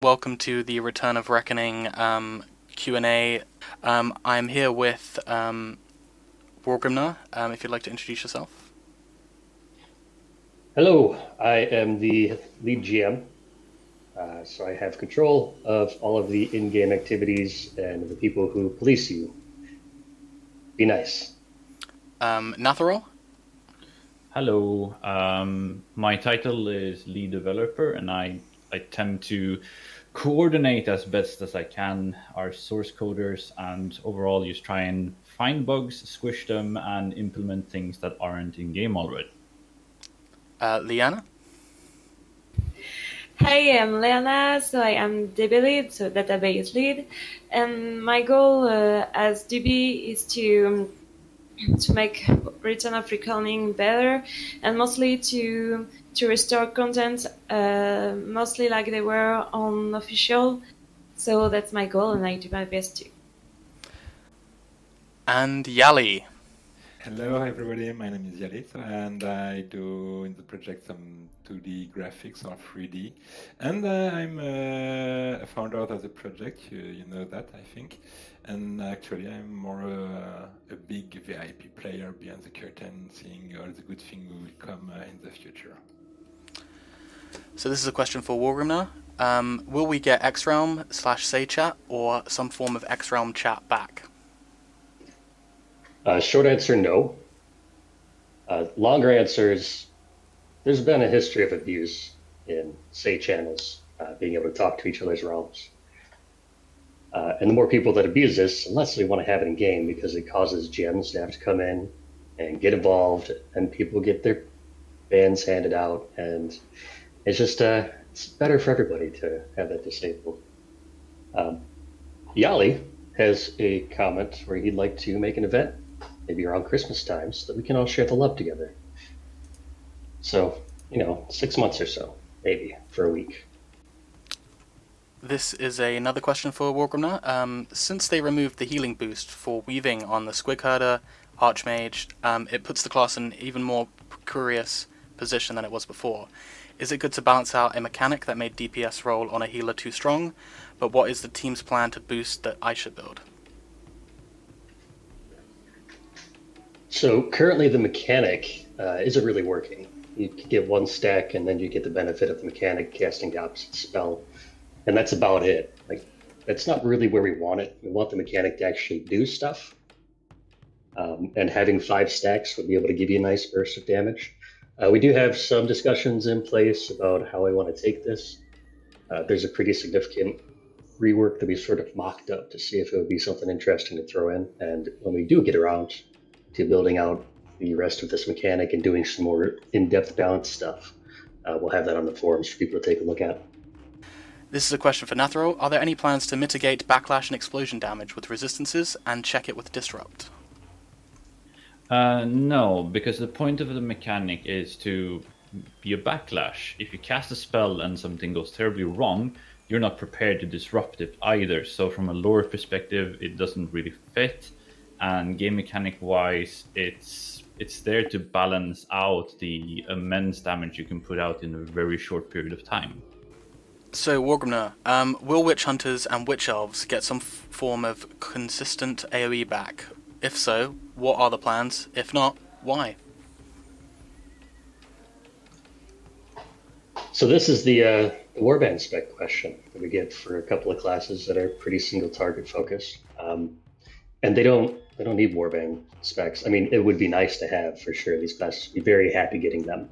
welcome to the Return of Reckoning Q&A. I'm here with RoR, if you'd like to introduce yourself. Hello, I am the lead GM, so I have control of all of the in-game activities and the people who police you. Be nice. Natharol? Hello, my title is lead developer, and I tend to coordinate as best as I can our source coders and overall just try and find bugs, squish them, and implement things that aren't in game already. Liana? Hi, I'm Leana, so I am DB lead, so database lead, and my goal as DB is to make Return of Reckoning better, and mostly to restore content, mostly like they were on official. So that's my goal, and I do my best too. And Yali? Hello everybody, my name is Yalit and I do in the project some 2D graphics or 3D, and I'm a founder of the project, you know that I think, and actually I'm more a big VIP player behind the curtain, seeing all the good things will come in the future. So this is a question for RoR. Will we get XRealm/SayChat or some form of XRealm chat back? Short answer, no. Longer answer is there's been a history of abuse in Say channels, being able to talk to each other's realms. And the more people that abuse this, the less they want to have it in game because it causes GMs to have to come in and get involved, and people get their bans handed out, and it's just it's better for everybody to have that disabled. Yali has a comment where he'd like to make an event, maybe around Christmas time, so that we can all share the love together. So, 6 months or so, maybe, for a week. This is another question for RoR. Since they removed the healing boost for weaving on the Squig Herder, Archmage, it puts the class in an even more precarious position than it was before. Is it good to balance out a mechanic that made DPS roll on a healer too strong? But what is the team's plan to boost the Aisha build? So currently the mechanic isn't really working. You can get one stack and then you get the benefit of the mechanic casting the opposite spell. And that's about it. That's not really where we want it. We want the mechanic to actually do stuff. And having 5 stacks would be able to give you a nice burst of damage. We do have some discussions in place about how I want to take this. There's a pretty significant rework that we sort of mocked up to see if it would be something interesting to throw in. And when we do get around to building out the rest of this mechanic and doing some more in-depth balance stuff, we'll have that on the forums for people to take a look at. This is a question for Nathro. Are there any plans to mitigate backlash and explosion damage with resistances and check it with disrupt? No, because the point of the mechanic is to be a backlash. If you cast a spell and something goes terribly wrong, you're not prepared to disrupt it either. So from a lore perspective, it doesn't really fit. And game mechanic wise, it's there to balance out the immense damage you can put out in a very short period of time. So, RoR, will Witch Hunters and Witch Elves get some form of consistent AoE back? If so, what are the plans? If not, why? So this is the warband spec question that we get for a couple of classes that are pretty single target focused. And they don't need warband specs. I mean, it would be nice to have for sure. These classes would be very happy getting them.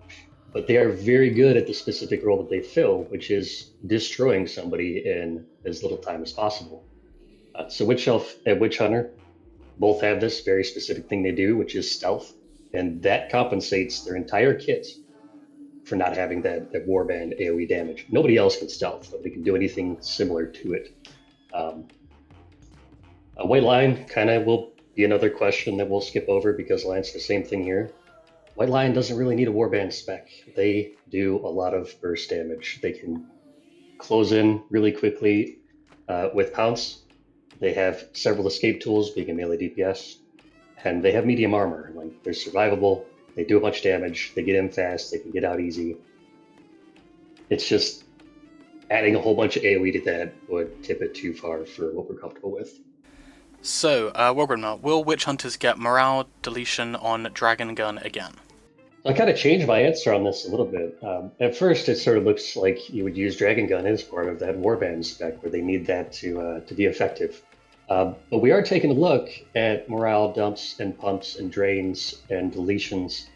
But they are very good at the specific role that they fill, which is destroying somebody in as little time as possible. So Witch Elf and Witch Hunter both have this very specific thing they do, which is stealth. And that compensates their entire kit for not having that warband AoE damage. Nobody else can stealth. Nobody can do anything similar to it. A White Lion kind of will be another question that we'll skip over because Lion's the same thing here. White Lion doesn't really need a warband spec. They do a lot of burst damage. They can close in really quickly with Pounce. They have several escape tools, being a melee DPS, and they have medium armor. They're survivable. They do much damage. They get in fast. They can get out easy. It's just adding a whole bunch of AoE to that would tip it too far for what we're comfortable with. So, Wargrimnar, will Witch Hunters get morale deletion on Dragon Gun again? I kind of changed my answer on this a little bit. At first, it sort of looks like you would use Dragon Gun as part of that Warband spec, where they need that to be effective. But we are taking a look at morale dumps and pumps and drains and deletions.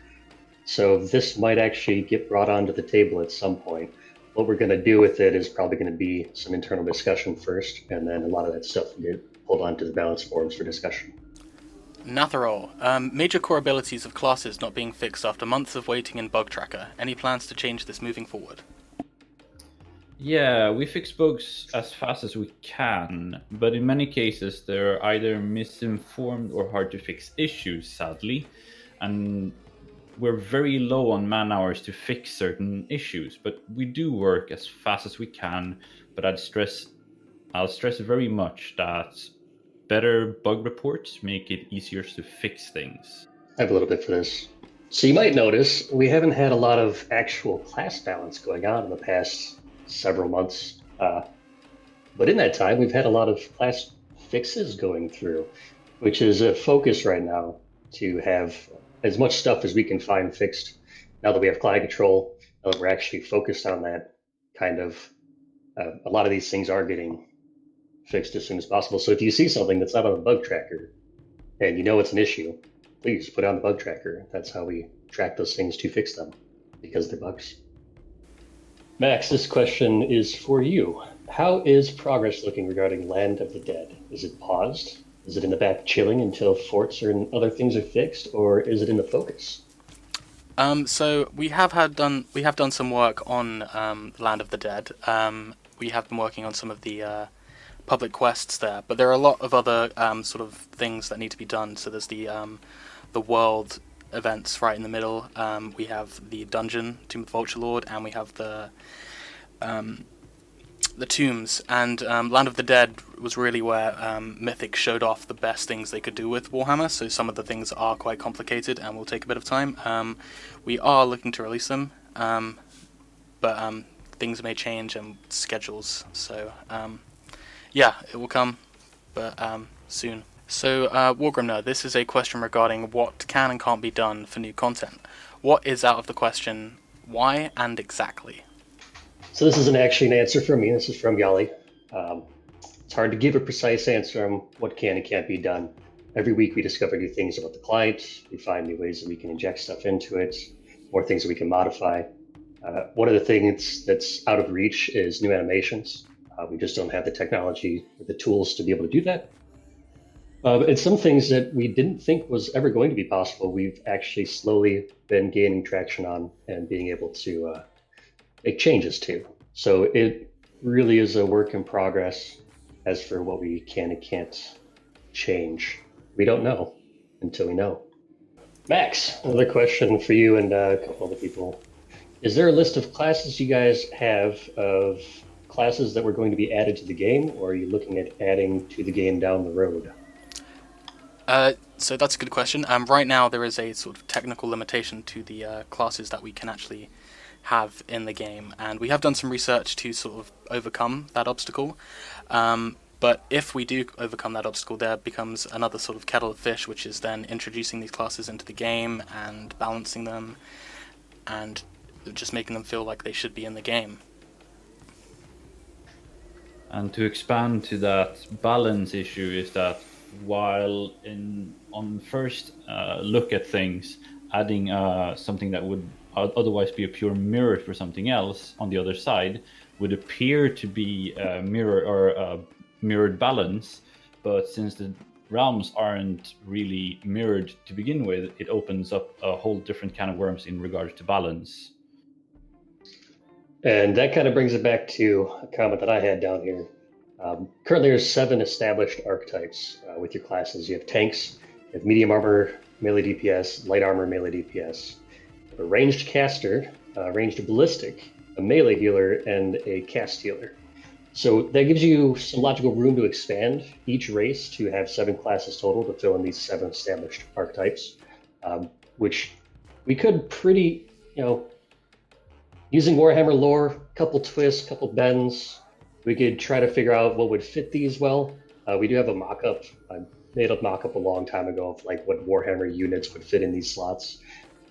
So this might actually get brought onto the table at some point. What we're going to do with it is probably going to be some internal discussion first, and then a lot of that stuff will get pulled onto the balance forums for discussion. Natharol, major core abilities of classes not being fixed after months of waiting in Bug Tracker. Any plans to change this moving forward? Yeah, we fix bugs as fast as we can, but in many cases they're either misinformed or hard to fix issues, sadly, and we're very low on man hours to fix certain issues, but we do work as fast as we can. But I'll stress very much that better bug reports make it easier to fix things. I have a little bit for this. So you might notice we haven't had a lot of actual class balance going on in the past several months. But in that time, we've had a lot of class fixes going through, which is a focus right now to have as much stuff as we can find fixed. Now that we have client control, now that we're actually focused on that kind of, a lot of these things are getting fixed as soon as possible. So if you see something that's not on the bug tracker and you know it's an issue, please put it on the bug tracker. That's how we track those things to fix them, because they're bugs. Max, this question is for you. How is progress looking regarding Land of the Dead? Is it paused? Is it in the back chilling until forts and other things are fixed, or is it in the focus? So we have done some work on Land of the Dead. We have been working on some of the public quests there, but there are a lot of other sort of things that need to be done. So there's the world events right in the middle. We have the dungeon, Tomb of the Vulture Lord, and we have the tombs. And Land of the Dead was really where Mythic showed off the best things they could do with Warhammer. So some of the things are quite complicated and will take a bit of time. We are looking to release them, but things may change and schedules. So yeah, it will come, but soon. So, Wargrimner, this is a question regarding what can and can't be done for new content. What is out of the question, why, and exactly? So this isn't actually an answer from me. This is from Yali. It's hard to give a precise answer on what can and can't be done. Every week we discover new things about the client. We find new ways that we can inject stuff into it, more things that we can modify. One of the things that's out of reach is new animations. We just don't have the technology or the tools to be able to do that. And some things that we didn't think was ever going to be possible, we've actually slowly been gaining traction on and being able to make changes to. So it really is a work in progress. As for what we can and can't change, we don't know until we know. Max, another question for you and a couple other people. Is there a list of classes you guys have of classes that were going to be added to the game, or are you looking at adding to the game down the road? So that's a good question. Right now there is a sort of technical limitation to the classes that we can actually have in the game, and we have done some research to sort of overcome that obstacle. But if we do overcome that obstacle, there becomes another sort of kettle of fish, which is then introducing these classes into the game and balancing them and just making them feel like they should be in the game. And to expand to that balance issue is that while on first look at things, adding something that would otherwise be a pure mirror for something else on the other side would appear to be a mirror or a mirrored balance, but since the realms aren't really mirrored to begin with, it opens up a whole different can of worms in regards to balance. And that kind of brings it back to a comment that I had down here. Currently, there's 7 established archetypes with your classes. You have tanks, you have medium armor, melee DPS, light armor, melee DPS, a ranged caster, ranged ballistic, a melee healer, and a cast healer. So that gives you some logical room to expand each race to have 7 classes total to fill in these 7 established archetypes, which we could pretty, Using Warhammer lore, couple twists, couple bends, we could try to figure out what would fit these well. We do have a mock-up. I made a mock-up a long time ago of like what Warhammer units would fit in these slots.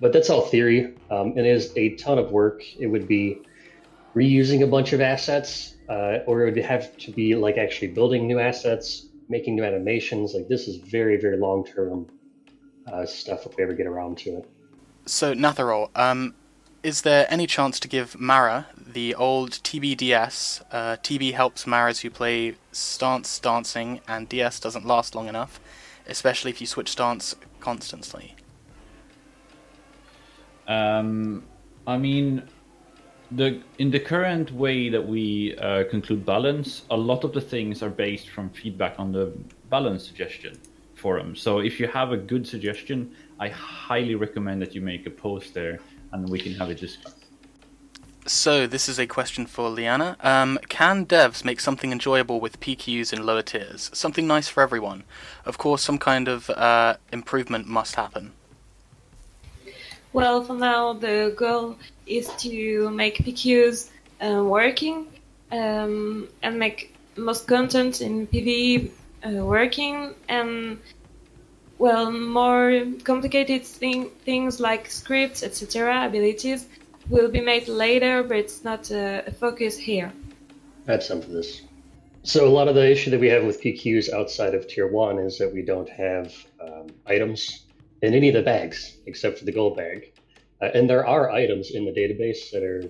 But that's all theory. It is a ton of work. It would be reusing a bunch of assets, or it would have to be like actually building new assets, making new animations. Like this is very, very long-term stuff if we ever get around to it. So, Natharol, is there any chance to give Mara the old TBDS? TB helps Maras who play stance dancing, and DS doesn't last long enough, especially if you switch stance constantly. I mean, in the current way that we conclude balance, a lot of the things are based from feedback on the balance suggestion forum. So if you have a good suggestion, I highly recommend that you make a post there and we can have it discussed. So this is a question for Liana. Can devs make something enjoyable with PQs in lower tiers? Something nice for everyone. Of course, some kind of improvement must happen. Well, for now, the goal is to make PQs working and make most content in PvE working, and well, more complicated things like scripts, etc., abilities will be made later, but it's not a focus here. Add some to this. So a lot of the issue that we have with PQs outside of tier 1 is that we don't have items in any of the bags except for the gold bag. And there are items in the database that are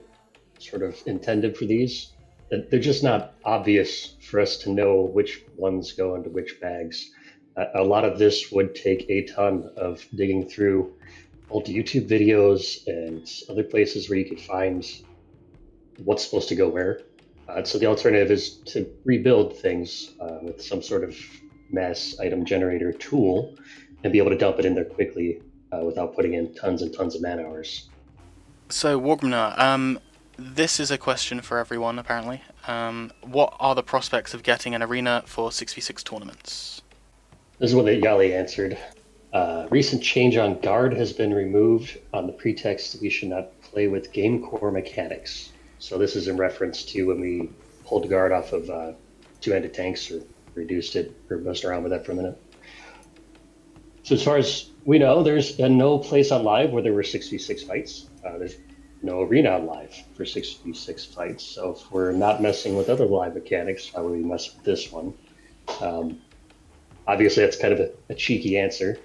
sort of intended for these. They're just not obvious for us to know which ones go into which bags. A lot of this would take a ton of digging through old YouTube videos and other places where you could find what's supposed to go where. So the alternative is to rebuild things with some sort of mass item generator tool and be able to dump it in there quickly without putting in tons and tons of man hours. So, Wargmner, this is a question for everyone, apparently. What are the prospects of getting an arena for 6v6 tournaments? This is what Yali answered. Recent change on guard has been removed on the pretext that we should not play with game core mechanics. So this is in reference to when we pulled guard off of two-handed tanks or reduced it or messed around with that for a minute. So as far as we know, there's been no place on live where there were 6v6 fights. There's no arena on live for 6v6 fights. So if we're not messing with other live mechanics, why would we mess with this one? Obviously, that's kind of a cheeky answer.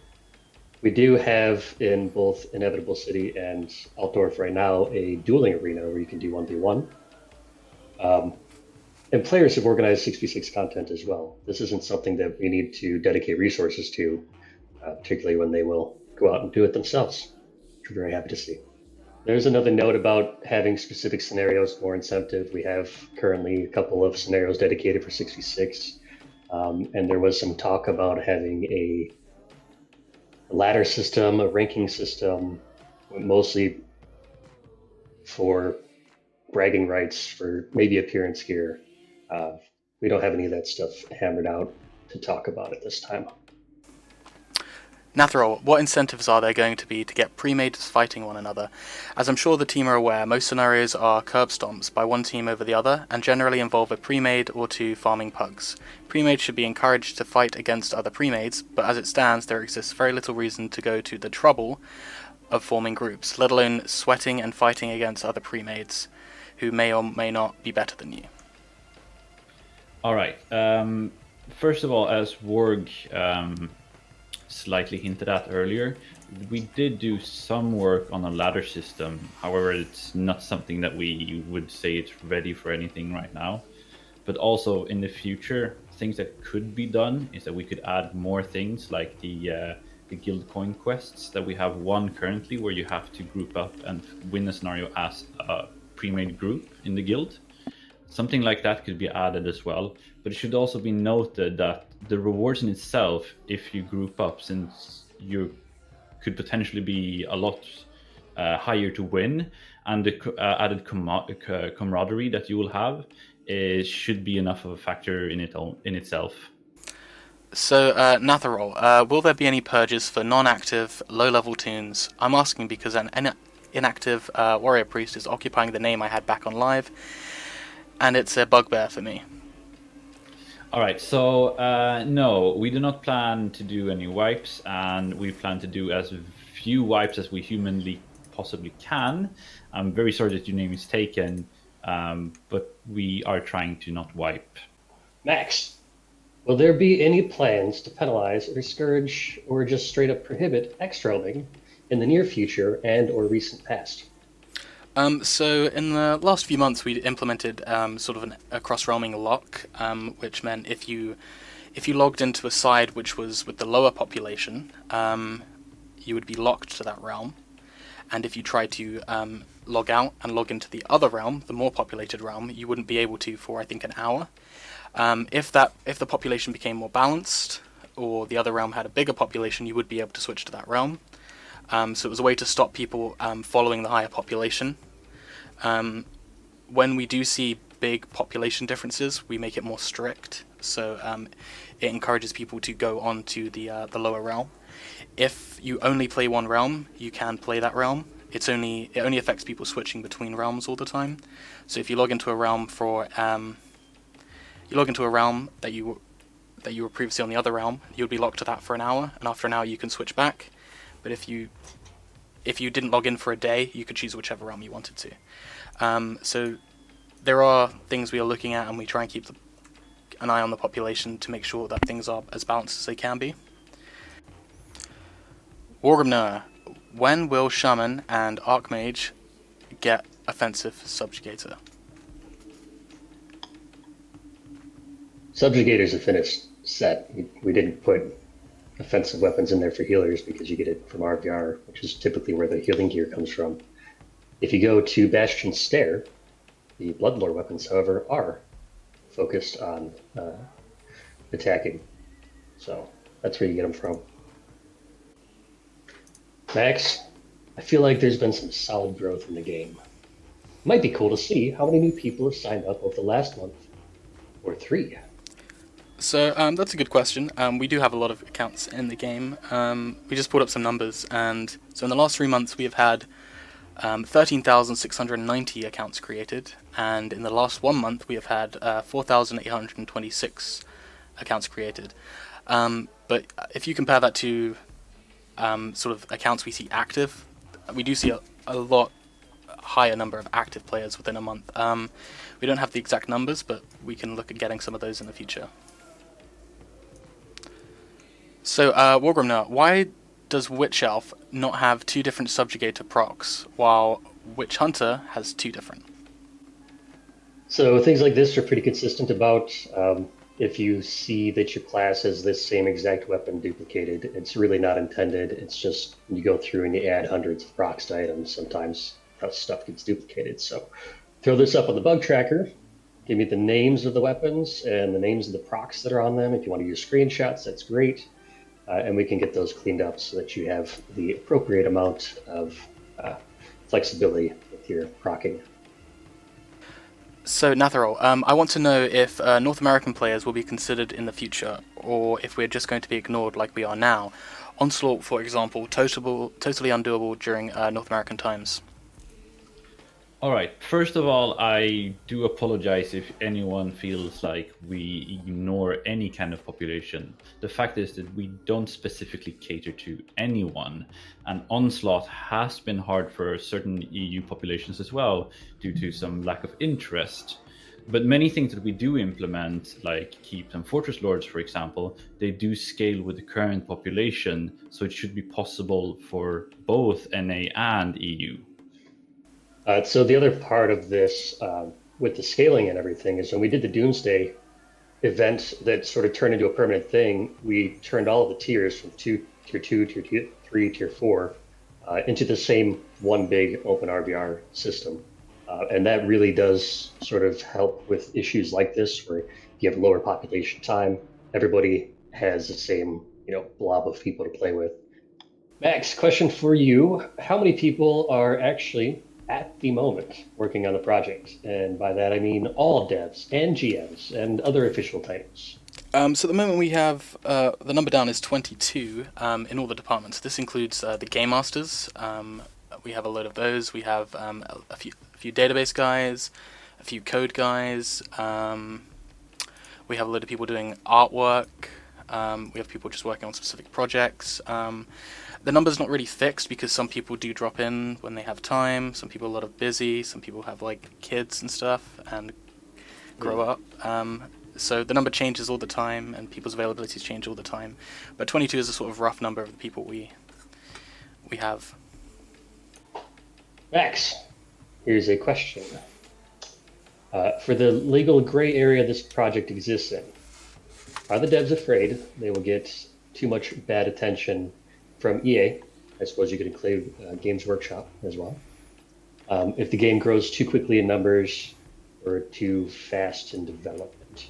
We do have in both Inevitable City and Altdorf right now a dueling arena where you can do 1v1. And players have organized 6v6 content as well. This isn't something that we need to dedicate resources to, particularly when they will go out and do it themselves, which we're very happy to see. There's another note about having specific scenarios more incentive. We have currently a couple of scenarios dedicated for 6v6. And there was some talk about having a ladder system, a ranking system, mostly for bragging rights, for maybe appearance gear. We don't have any of that stuff hammered out to talk about at this time. Natharol, what incentives are there going to be to get pre-mates fighting one another? As I'm sure the team are aware, most scenarios are curb stomps by one team over the other, and generally involve a pre-made or two farming pugs. Pre-mades should be encouraged to fight against other pre-mades, but as it stands, there exists very little reason to go to the trouble of forming groups, let alone sweating and fighting against other pre-mades, who may or may not be better than you. Alright, first of all, as Warg slightly hinted at earlier, we did do some work on a ladder system. However, it's not something that we would say it's ready for anything right now. But also in the future, things that could be done is that we could add more things like the guild coin quests that we have one currently, where you have to group up and win a scenario as a pre-made group in the guild. Something like that could be added as well. But it should also be noted that the rewards in itself, if you group up, since you could potentially be a lot higher to win, and the added camaraderie that you will have should be enough of a factor in itself. So, Natharol, will there be any purges for non-active, low-level toons? I'm asking because inactive warrior priest is occupying the name I had back on live, and it's a bugbear for me. All right, so no, we do not plan to do any wipes, and we plan to do as few wipes as we humanly possibly can. I'm very sorry that your name is taken, but we are trying to not wipe. Max, will there be any plans to penalize or discourage or just straight up prohibit X-roaming in the near future and or recent past? So in the last few months, we implemented sort of a cross-roaming lock, which meant if you logged into a side which was with the lower population, you would be locked to that realm, and if you tried to log out and log into the other realm, the more populated realm, you wouldn't be able to for I think an hour. If the population became more balanced, or the other realm had a bigger population, you would be able to switch to that realm. So it was a way to stop people following the higher population. When we do see big population differences, we make it more strict. So it encourages people to go on to the lower realm. If you only play one realm, you can play that realm. It only affects people switching between realms all the time. So if you log into a realm that you were previously on the other realm, you'll be locked to that for an hour, and after an hour you can switch back. But if you didn't log in for a day, you could choose whichever realm you wanted to. So there are things we are looking at, and we try and keep an eye on the population to make sure that things are as balanced as they can be. Wargamner, when will Shaman and Archmage get offensive Subjugator? Subjugator's a finished set. We didn't put offensive weapons in there for healers because you get it from RVR, which is typically where the healing gear comes from. If you go to Bastion Stair, the Bloodlore weapons, however, are focused on attacking. So that's where you get them from. Max, I feel like there's been some solid growth in the game. Might be cool to see how many new people have signed up over the last month, or 3. So that's a good question. We do have a lot of accounts in the game. We just pulled up some numbers, and so in the last 3 months we have had 13,690 accounts created, and in the last 1 month we have had 4,826 accounts created. But if you compare that to sort of accounts we see active, we do see a lot higher number of active players within a month. We don't have the exact numbers, but we can look at getting some of those in the future. So, Wargrimner, why does Witch Elf not have 2 different Subjugator procs, while Witch Hunter has 2 different? So things like this are pretty consistent about if you see that your class has this same exact weapon duplicated, it's really not intended. It's just you go through and you add hundreds of procs to items. Sometimes how stuff gets duplicated. So throw this up on the bug tracker. Give me the names of the weapons and the names of the procs that are on them. If you want to use screenshots, that's great. And we can get those cleaned up so that you have the appropriate amount of flexibility with your procking. So, Natharol, I want to know if North American players will be considered in the future, or if we're just going to be ignored like we are now. Onslaught, for example, totally undoable during North American times. All right. First of all, I do apologize if anyone feels like we ignore any kind of population. The fact is that we don't specifically cater to anyone, and Onslaught has been hard for certain EU populations as well due to some lack of interest. But many things that we do implement, like Keeps and Fortress Lords, for example, they do scale with the current population, so it should be possible for both NA and EU. So the other part of this, with the scaling and everything, is when we did the Doomsday event that sort of turned into a permanent thing, we turned all of the tiers from tier 2, tier 3, tier 4 into the same one big open RVR system. And that really does sort of help with issues like this, where you have lower population time, everybody has the same blob of people to play with. Max, question for you. How many people are actually at the moment working on the project? And by that I mean all devs and GMs and other official titles. So at the moment we have, the number down is 22 in all the departments. This includes the Game Masters. We have a load of those. We have a few database guys, a few code guys. We have a load of people doing artwork. We have people just working on specific projects. The number's not really fixed because some people do drop in when they have time. Some people are a lot of busy. Some people have like kids and stuff and grow up. So the number changes all the time, and people's availabilities change all the time. But 22 is a sort of rough number of the people we have. Max, here's a question. For the legal gray area this project exists in, are the devs afraid they will get too much bad attention from EA? I suppose you could include Games Workshop as well. If the game grows too quickly in numbers or too fast in development?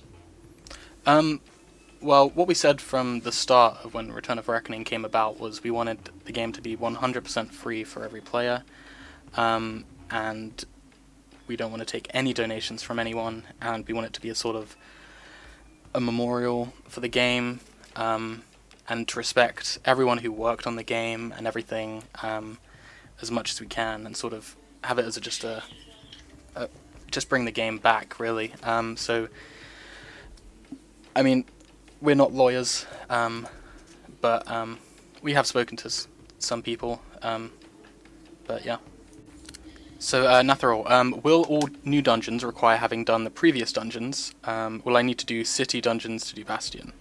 Well, what we said from the start of when Return of Reckoning came about was we wanted the game to be 100% free for every player, and we don't want to take any donations from anyone, and we want it to be a sort of a memorial for the game, and to respect everyone who worked on the game and everything as much as we can, and sort of have it as just bring the game back, really. So, I mean, we're not lawyers, but we have spoken to some people, but yeah. So, Natharol, will all new dungeons require having done the previous dungeons? Will I need to do city dungeons to do Bastion?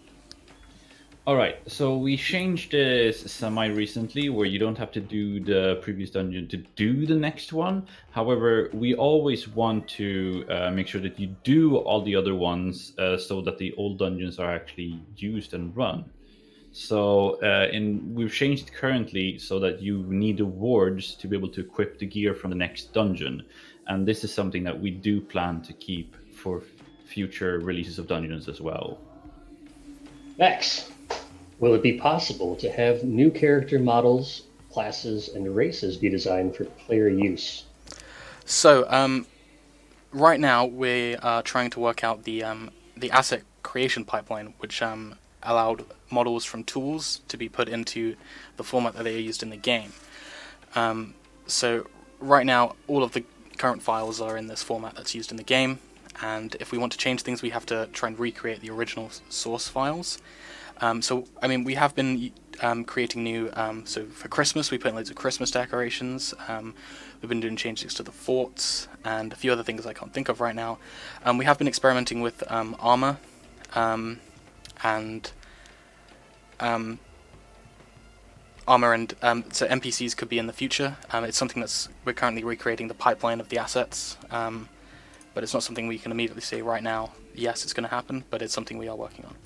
Alright, so we changed this semi-recently, where you don't have to do the previous dungeon to do the next one. However, we always want to make sure that you do all the other ones so that the old dungeons are actually used and run. So we've changed it currently so that you need awards to be able to equip the gear from the next dungeon. And this is something that we do plan to keep for future releases of dungeons as well. Max, will it be possible to have new character models, classes, and races be designed for player use? So, right now we are trying to work out the asset creation pipeline, which allowed models from tools to be put into the format that they are used in the game. So right now, all of the current files are in this format that's used in the game, and if we want to change things, we have to try and recreate the original source files. So, I mean, we have been creating new, so for Christmas we put in loads of Christmas decorations. We've been doing changes to the forts, and a few other things I can't think of right now. We have been experimenting with armor, and so NPCs could be in the future. It's something we're currently recreating the pipeline of the assets, but it's not something we can immediately say right now, yes, it's going to happen, but it's something we are working on.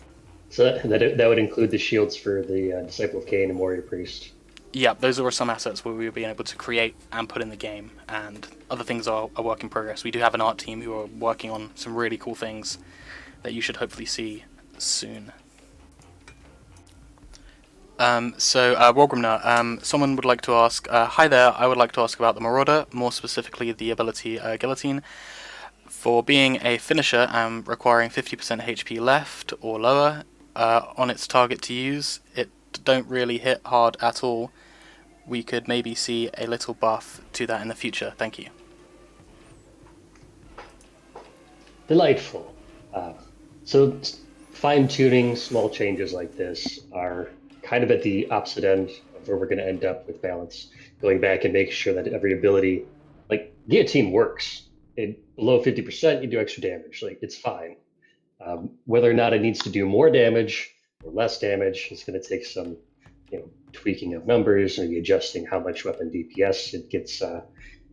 So that would include the shields for the Disciple of Cain and Warrior Priest. Yeah, those are some assets where we'll be able to create and put in the game, and other things are a work in progress. We do have an art team who are working on some really cool things that you should hopefully see soon. Wargrimner, someone would like to ask, hi there, I would like to ask about the Marauder, more specifically the ability Guillotine. For being a finisher and requiring 50% HP left or lower on its target to use, it don't really hit hard at all. We could maybe see a little buff to that in the future. Thank you. Delightful. So fine-tuning small changes like this are kind of at the opposite end of where we're going to end up with balance. Going back and making sure that every ability, like Guillotine works. Below 50%, you do extra damage. Like, it's fine. Whether or not it needs to do more damage or less damage is going to take some, tweaking of numbers, maybe adjusting how much weapon DPS it gets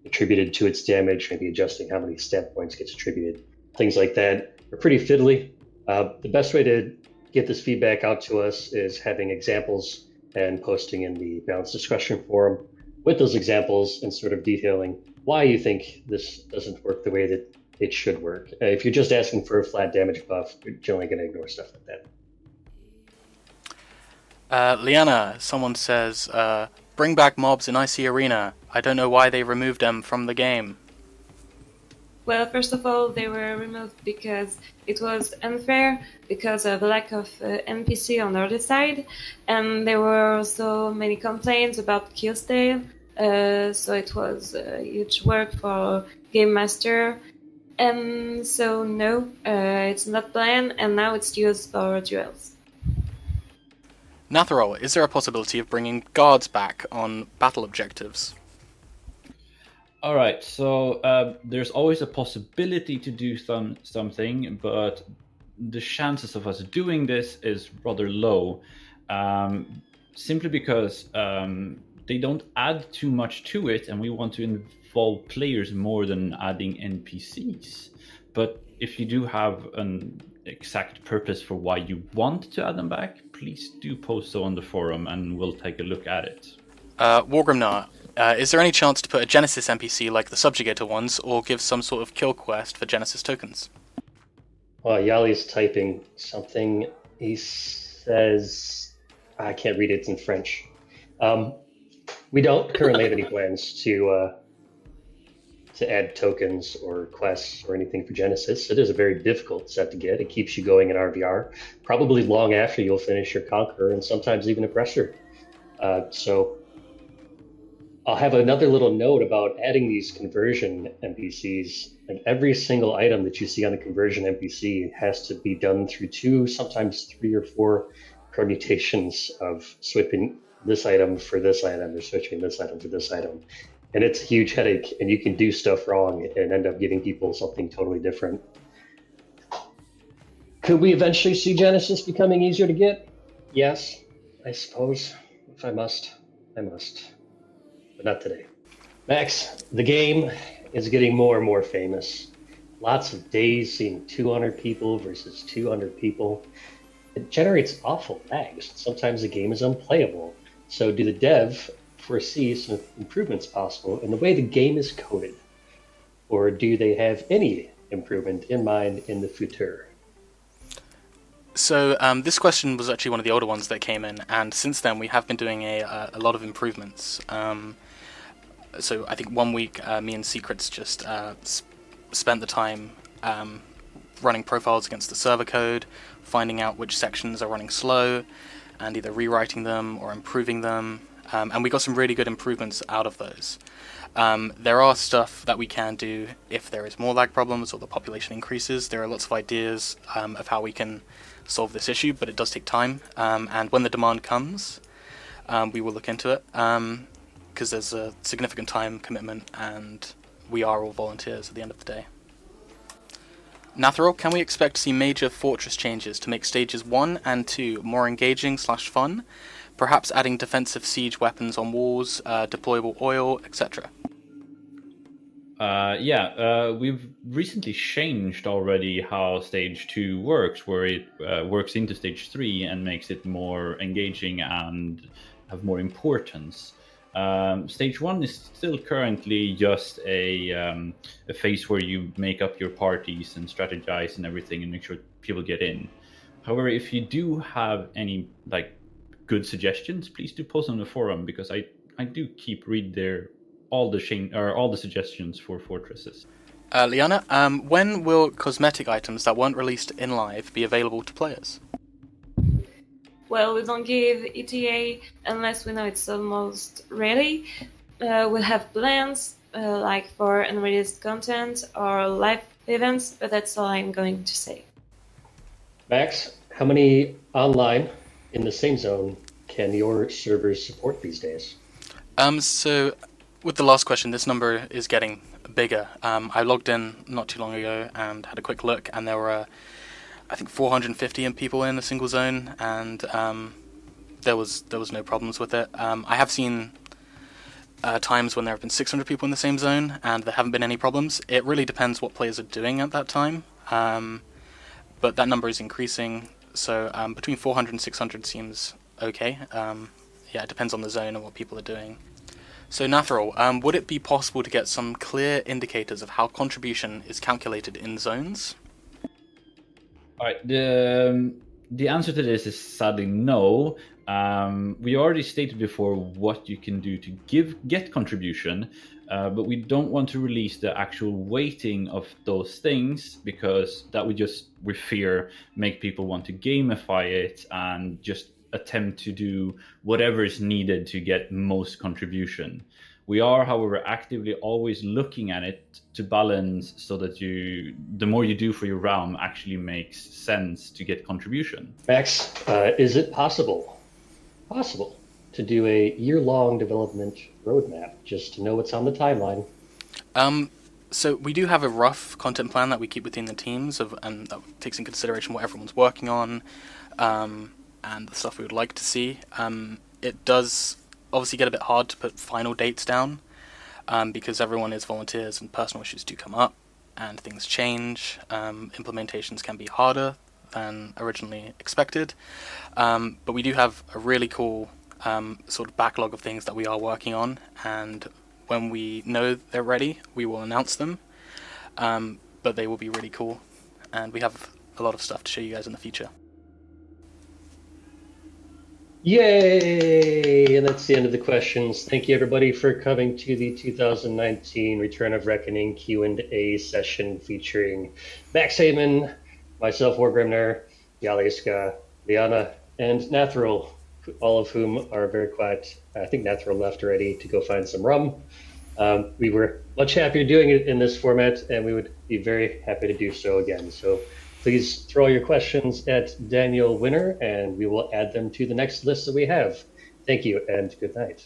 attributed to its damage, maybe adjusting how many stat points gets attributed. Things like that are pretty fiddly. The best way to get this feedback out to us is having examples and posting in the Balance discussion forum with those examples and sort of detailing why you think this doesn't work the way that it should work. If you're just asking for a flat damage buff, you're generally going to ignore stuff like that. Liana, someone says, bring back mobs in IC Arena. I don't know why they removed them from the game. Well, first of all, they were removed because it was unfair, because of the lack of NPC on the other side, and there were also many complaints about kill stale, So it was huge work for Game Master. And so no, it's not planned, and now it's used for duels. Natharol, is there a possibility of bringing guards back on battle objectives? All right, so there's always a possibility to do something, but the chances of us doing this is rather low, simply because they don't add too much to it, and we want to involve players more than adding NPCs. But if you do have an exact purpose for why you want to add them back, please do post so on the forum, and we'll take a look at it. Wargrimnar, is there any chance to put a Genesis NPC like the Subjugator ones, or give some sort of kill quest for Genesis tokens? Yali's typing something. He says, I can't read it, it's in French. We don't currently have any plans to add tokens or quests or anything for Genesis. It is a very difficult set to get. It keeps you going in RVR, probably long after you'll finish your Conqueror and sometimes even Oppressor. So I'll have another little note about adding these conversion NPCs. Like every single item that you see on the conversion NPC has to be done through 2, sometimes 3 or 4 permutations of switching this item for this item or switching this item for this item. And it's a huge headache, and you can do stuff wrong and end up giving people something totally different. Could we eventually see Genesis becoming easier to get? Yes, I suppose. If I must, I must. But not today. Max, the game is getting more and more famous. Lots of days seeing 200 people versus 200 people. It generates awful lags. Sometimes the game is unplayable. So do the dev foresee some improvements possible in the way the game is coded? Or do they have any improvement in mind in the future? So this question was actually one of the older ones that came in, and since then we have been doing a lot of improvements. So I think 1 week me and Secrets just spent the time running profiles against the server code, finding out which sections are running slow, and either rewriting them or improving them. And we got some really good improvements out of those. There are stuff that we can do if there is more lag problems or the population increases. There are lots of ideas of how we can solve this issue, but it does take time. And when the demand comes, we will look into it, because there's a significant time commitment, and we are all volunteers at the end of the day. Natharol, can we expect to see major fortress changes to make stages 1 and 2 more engaging/fun? Perhaps adding defensive siege weapons on walls, deployable oil, etc. We've recently changed already how Stage 2 works, where it works into Stage 3 and makes it more engaging and have more importance. Stage 1 is still currently just a phase where you make up your parties and strategize and everything and make sure people get in. However, if you do have any good suggestions, please do post on the forum, because I do keep read there all the suggestions for fortresses. Liana, when will cosmetic items that weren't released in live be available to players? Well, we don't give ETA unless we know it's almost ready. We'll have plans like for unreleased content or live events, but that's all I'm going to say. Max, how many online in the same zone can your servers support these days? So with the last question, this number is getting bigger. I logged in not too long ago and had a quick look, and there were I think 450 people in a single zone, and there was no problems with it. I have seen times when there have been 600 people in the same zone and there haven't been any problems. It really depends what players are doing at that time, but that number is increasing, so between 400 and 600 seems okay. It depends on the zone and what people are doing. So Natharol, would it be possible to get some clear indicators of how contribution is calculated in zones? All right, the answer to this is sadly no. We already stated before what you can do to get contribution, but we don't want to release the actual weighting of those things, because that would just, we fear, make people want to gamify it and just attempt to do whatever is needed to get most contribution. We are, however, actively always looking at it to balance so that the more you do for your realm actually makes sense to get contribution. Max, is it possible to do a year-long development roadmap just to know what's on the timeline? So we do have a rough content plan that we keep within the teams and that takes in consideration what everyone's working on, and the stuff we would like to see. It does obviously get a bit hard to put final dates down, because everyone is volunteers and personal issues do come up and things change. Implementations can be harder than originally expected, but we do have a really cool sort of backlog of things that we are working on, and when we know they're ready, we will announce them. But they will be really cool, and we have a lot of stuff to show you guys in the future. Yay! And that's the end of the questions. Thank you, everybody, for coming to the 2019 Return of Reckoning Q&A session featuring Max Heyman, myself, Wargrimner, Yaliska, Liana, and Nathril, all of whom are very quiet. I think Nathril left already to go find some rum. We were much happier doing it in this format, and we would be very happy to do so again. So please throw your questions at Daniel Winner, and we will add them to the next list that we have. Thank you, and good night.